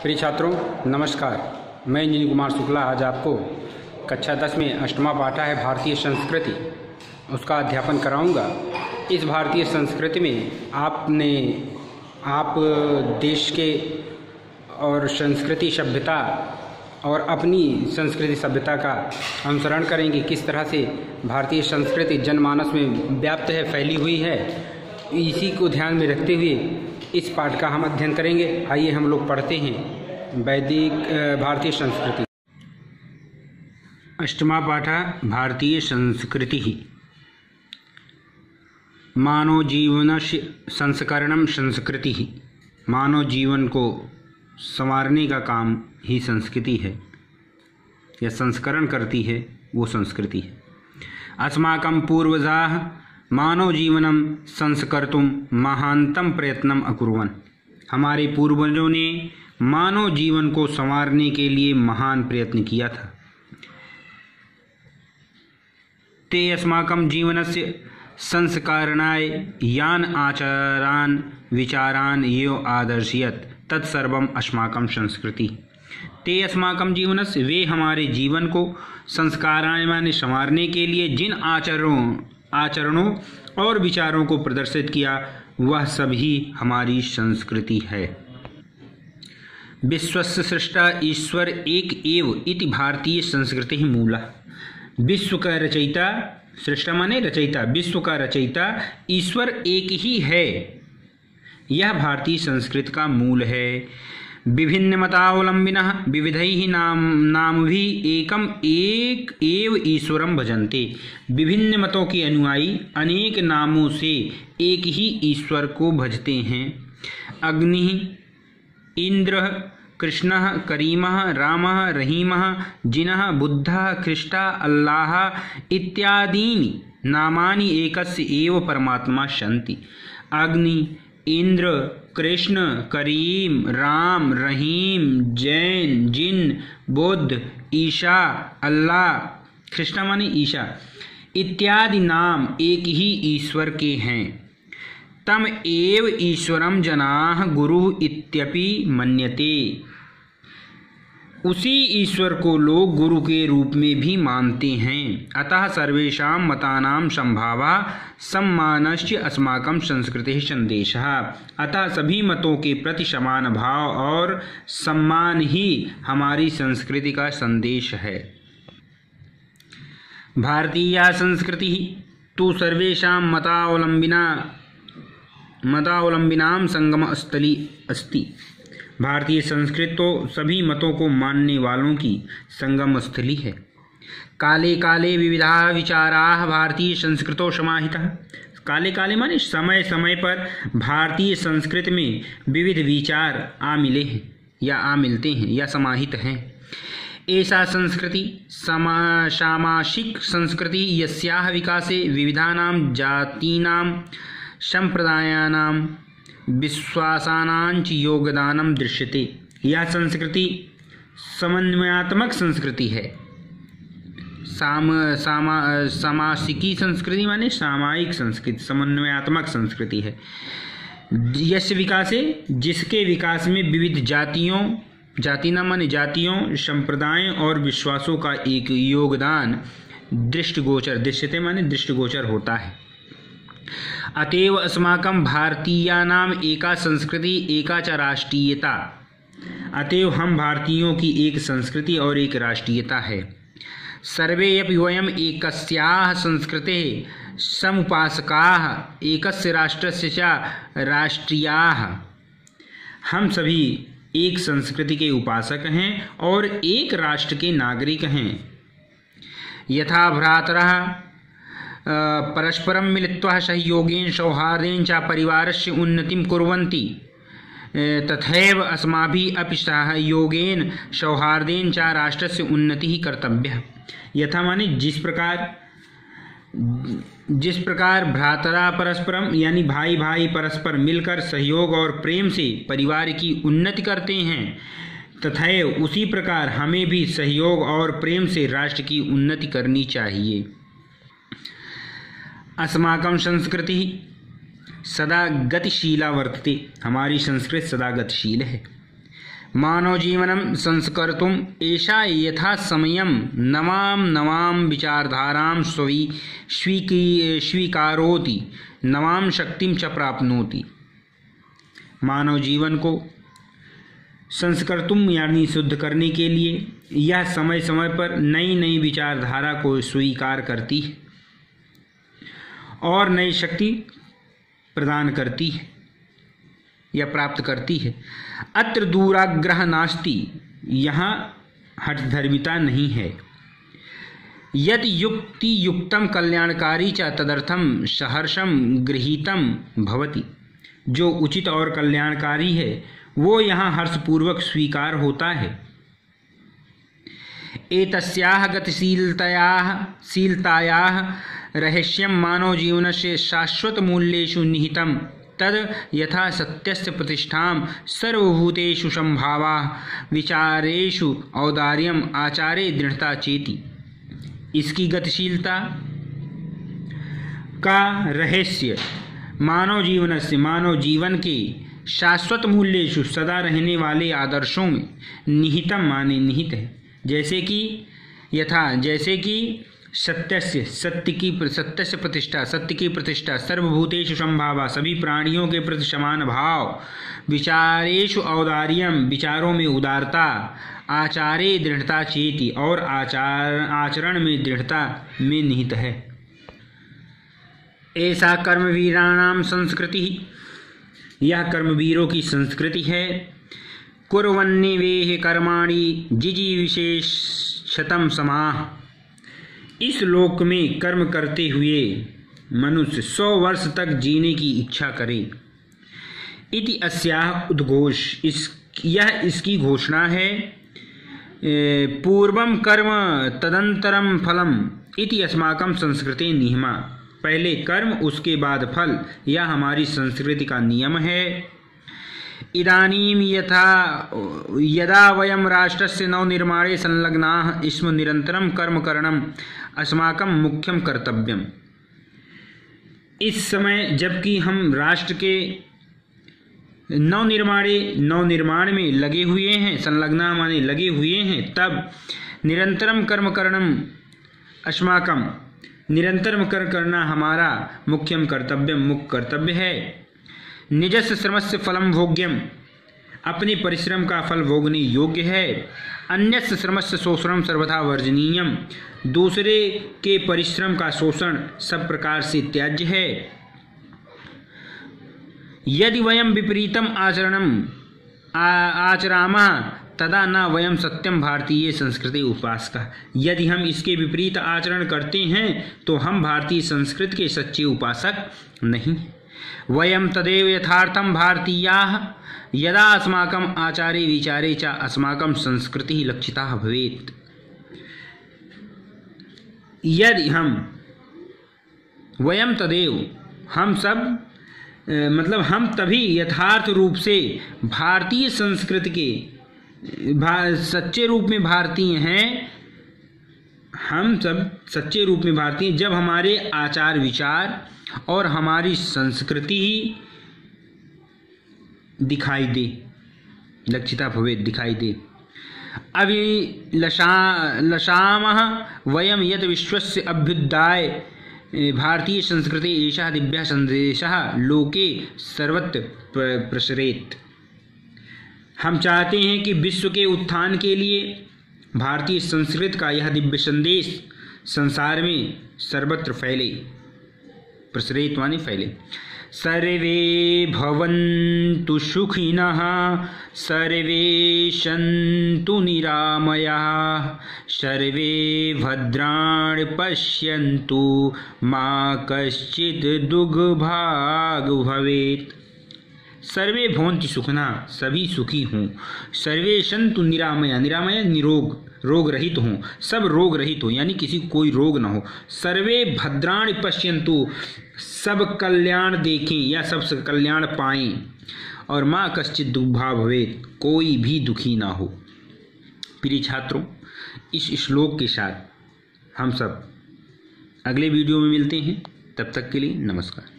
प्रिय छात्रों नमस्कार। मैं इंजीनियर कुमार शुक्ला आज आपको कक्षा 10 में अष्टमा पाठा है भारतीय संस्कृति, उसका अध्यापन कराऊंगा। इस भारतीय संस्कृति में आप देश के और संस्कृति सभ्यता और अपनी संस्कृति सभ्यता का अनुसरण करेंगे। किस तरह से भारतीय संस्कृति जनमानस में व्याप्त है, फैली हुई है, इसी को ध्यान में रखते हुए इस पाठ का हम अध्ययन करेंगे। आइए हम लोग पढ़ते हैं वैदिक भारतीय संस्कृति। अष्टमा पाठा भारतीय संस्कृति। मानव जीवनस्य संस्करणम संस्कृति। मानव जीवन को संवारने का काम ही संस्कृति है, या संस्करण करती है वो संस्कृति है। अस्माकं पूर्वजाः मानव जीवनम संस्कर्तुम महानतम प्रयत्नम अकुर्वन्। हमारे पूर्वजों ने मानव जीवन को संवारने के लिए महान प्रयत्न किया था। ते अस्माकं जीवनस्य संस्कारणाय यान आचारान विचारान यो आदर्शयत् तत्सर्वम अस्माकं संस्कृति। ते अस्माकं जीवनस्य, वे हमारे जीवन को संस्काराय माने संवारने के लिए जिन आचरणों और विचारों को प्रदर्शित किया वह सभी हमारी संस्कृति है। विश्वस्य सृष्टा ईश्वर एक एव इति भारतीय संस्कृति मूला। विश्व का रचयिता, सृष्टा माने रचयिता, विश्व का रचयिता ईश्वर एक ही है, यह भारतीय संस्कृति का मूल है। विभिन्न मतावलंबिनः विविधैः नामभिः एकम एक एव ईश्वरं भजन्ते। विभिन्न मतों के अनुयायी अनेक नामों से एक ही ईश्वर को भजते हैं। अग्नि, इंद्र, कृष्णः, करीमः, रामः, रहीमः, जिनः, बुद्धः, ख्रिस्टा, अल्लाह इत्यादीनि नामानि एकस्य एव परमात्मा सन्ति। अग्नि, इंद्र, कृष्ण, करीम, राम, रहीम, जैन, जिन, बुद्ध, ईशा, अल्लाह, ख्रिस्टा माने ईशा इत्यादि नाम एक ही ईश्वर के हैं। तम एव ईश्वरम जनाः गुरु इत्यपि मन्यते। उसी ईश्वर को लोग गुरु के रूप में भी मानते हैं। अतः सर्वेषां मतानां संभावः सम्मानश्च अस्माकं संस्कृतेः संदेशः। अतः सभी मतों के प्रति समान भाव और सम्मान ही हमारी संस्कृति का संदेश है। भारतीय संस्कृति तु सर्वेषां मतावलंबिनां संगम स्थली अस्ति। भारतीय संस्कृति तो सभी मतों को मानने वालों की संगम स्थली है। काले काले विविधाः विचाराः भारतीय संस्कृतौ समाहिताः। काले काले माने समय समय पर भारतीय संस्कृति में विविध विचार आ मिलते हैं या समाहित हैं। ऐसा संस्कृति सामासिक संस्कृति यस्याः विकासे विविधानां जातीनां संप्रदायानां विश्वासानांच योगदानम दृश्यते। यह संस्कृति समन्वयात्मक संस्कृति है। सामासिकी संस्कृति माने सामायिक संस्कृति, समन्वयात्मक संस्कृति है। यश विकासे, जिसके विकास में विविध जातियों माने जातियों, संप्रदायों और विश्वासों का एक योगदान दृष्टिगोचर, दृश्यते माने दृष्टिगोचर होता है। अतएव अस्माकं भारतीयानाम एका संस्कृति एका च राष्ट्रीयता। अतएव हम भारतीयों की एक संस्कृति और एक राष्ट्रीयता है। सर्वे अपि वयम एकस्याः संस्कृतेः समुपासकाः एकस्य राष्ट्रस्य च राष्ट्रीयाः। हम सभी एक संस्कृति के उपासक हैं और एक राष्ट्र के नागरिक हैं। यथा भ्रातरः परस्परं मिलित्वा सहयोगेन सौहार्देन च परिवारस्य उन्नतिं कुर्वन्ति तथैव अस्माभिः अपि सहयोगेन सौहार्देन च राष्ट्रस्य उन्नतिः कर्तव्यः। यथा माने जिस प्रकार भ्रातरा परस्परम यानी भाई भाई परस्पर मिलकर सहयोग और प्रेम से परिवार की उन्नति करते हैं, तथैव उसी प्रकार हमें भी सहयोग और प्रेम से राष्ट्र की उन्नति करनी चाहिए। अस्माकं संस्कृति सदा गतिशीला वर्तते। हमारी संस्कृति सदा गतिशील है। मानव जीवनं संस्कर्तुम् एषा यथा समयं नवां विचारधारां स्वीकारोति नवां शक्तिं च प्राप्नोति। मानव जीवन को संस्कर्तुम यानी शुद्ध करने के लिए यह समय समय पर नई नई विचारधारा को स्वीकार करती है और नई शक्ति प्रदान करती है या प्राप्त करती है। अत्र दूराग्रह नास्ति, यहाँ हठधर्मिता नहीं है। यद युक्ति युक्तम कल्याणकारी च तदर्थम सहर्षम गृहीतम भवति, जो उचित और कल्याणकारी है वो यहाँ हर्षपूर्वक स्वीकार होता है। एतस्याः गतिशीलतायाः रहस्यं मानव जीवनस्य शाश्वत मूल्येषु निहितं तद यथा सत्यस्य प्रतिष्ठां सर्वभूतेषु संभावाः विचारेषु औदार्यम आचारे दृढ़ता चेति। इसकी गतिशीलता का रहस्य मानव जीवन के शाश्वत मूल्येषु सदा रहने वाले आदर्शों में निहितम माने निहित है। जैसे कि सत्य की प्रतिष्ठा, सर्वभूतेषु संभावा, सभी प्राणियों के प्रति समान भाव, विचारेषु औदार्यम, विचारों में उदारता, आचारे दृढ़ता चेति, और आचरण में दृढ़ता में निहित है। ऐसा कर्मवीराणाम संस्कृति, यह कर्मवीरों की संस्कृति है। कुर्वन्निवेह कर्माणि जिजीविषेशतं समाः, इस लोक में कर्म करते हुए मनुष्य 100 वर्ष तक जीने की इच्छा करे। इति अस्याः उद्घोष, यह इसकी घोषणा है। पूर्वम कर्म तदंतरम फलम इति अस्माकं संस्कृते नियमा, पहले कर्म उसके बाद फल, यह हमारी संस्कृति का नियम है। इदानीं यदा वयं राष्ट्रस्य नवनिर्माणे संलग्नाः स्म निरन्तरं कर्म करणं अस्माकं मुख्यं कर्तव्यम्। इस समय जबकि हम राष्ट्र के नवनिर्माण में लगे हुए हैं, संलग्ना माने लगे हुए हैं, तब निरंतरम कर्म करणम अस्माकं, निरंतर कर्म करना हमारा मुख्य कर्तव्य है। निजस्य श्रमस्य फलम भोग्यम, अपने परिश्रम का फल भोगने योग्य है। अन्यस्य श्रमस्य शोषणम सर्वथा वर्जनीयम, दूसरे के परिश्रम का शोषण सब प्रकार से त्याज्य है। यदि वयम विपरीतम आचरामः तदा न वयम सत्यम भारतीय संस्कृति उपासक, यदि हम इसके विपरीत आचरण करते हैं तो हम भारतीय संस्कृति के सच्चे उपासक नहीं। वयम तदेव यथार्थम भारतीयाः यदा अस्माकं आचारे विचारे च अस्माकं संस्कृति लक्षिता भवेत्। यदि हम वयम तदेव, हम सब मतलब हम तभी यथार्थ रूप से भारतीय संस्कृति के सच्चे रूप में भारतीय हैं, हम सब सच्चे रूप में भारतीय जब हमारे आचार विचार और हमारी संस्कृति ही दिखाई दे, लक्षिता भवेत्, दिखाई दे। अभिलषामः वयं यत् विश्वस्य अभ्युदय भारतीय संस्कृति एषः दिव्यः संदेशः लोके सर्वत्र प्रसरेत्। हम चाहते हैं कि विश्व के उत्थान के लिए भारतीय संस्कृति का यह दिव्य संदेश संसार में सर्वत्र फैले, प्रसरेत माने फैले। सर्वे भवन्तु सुखिनः सर्वे सन्तु निरामयाः सर्वे भद्राणि पश्यन्तु मा कश्चित् दुर्भाग् भवेत्। सर्वे भवन्तु सुखिनः, सभी सुखी हों। सर्वे सन्तु निरामया, निरामया निरोग, रोग रहित हों, सब रोग रहित हो, यानी किसी कोई रोग न हो। सर्वे भद्राणि पश्यन्तु, सब कल्याण देखें या सब कल्याण पाएं। और माँ कश्चित् दुर्भाग् भवेत्, कोई भी दुखी ना हो। प्रिय छात्रों, इस श्लोक के साथ हम सब अगले वीडियो में मिलते हैं। तब तक के लिए नमस्कार।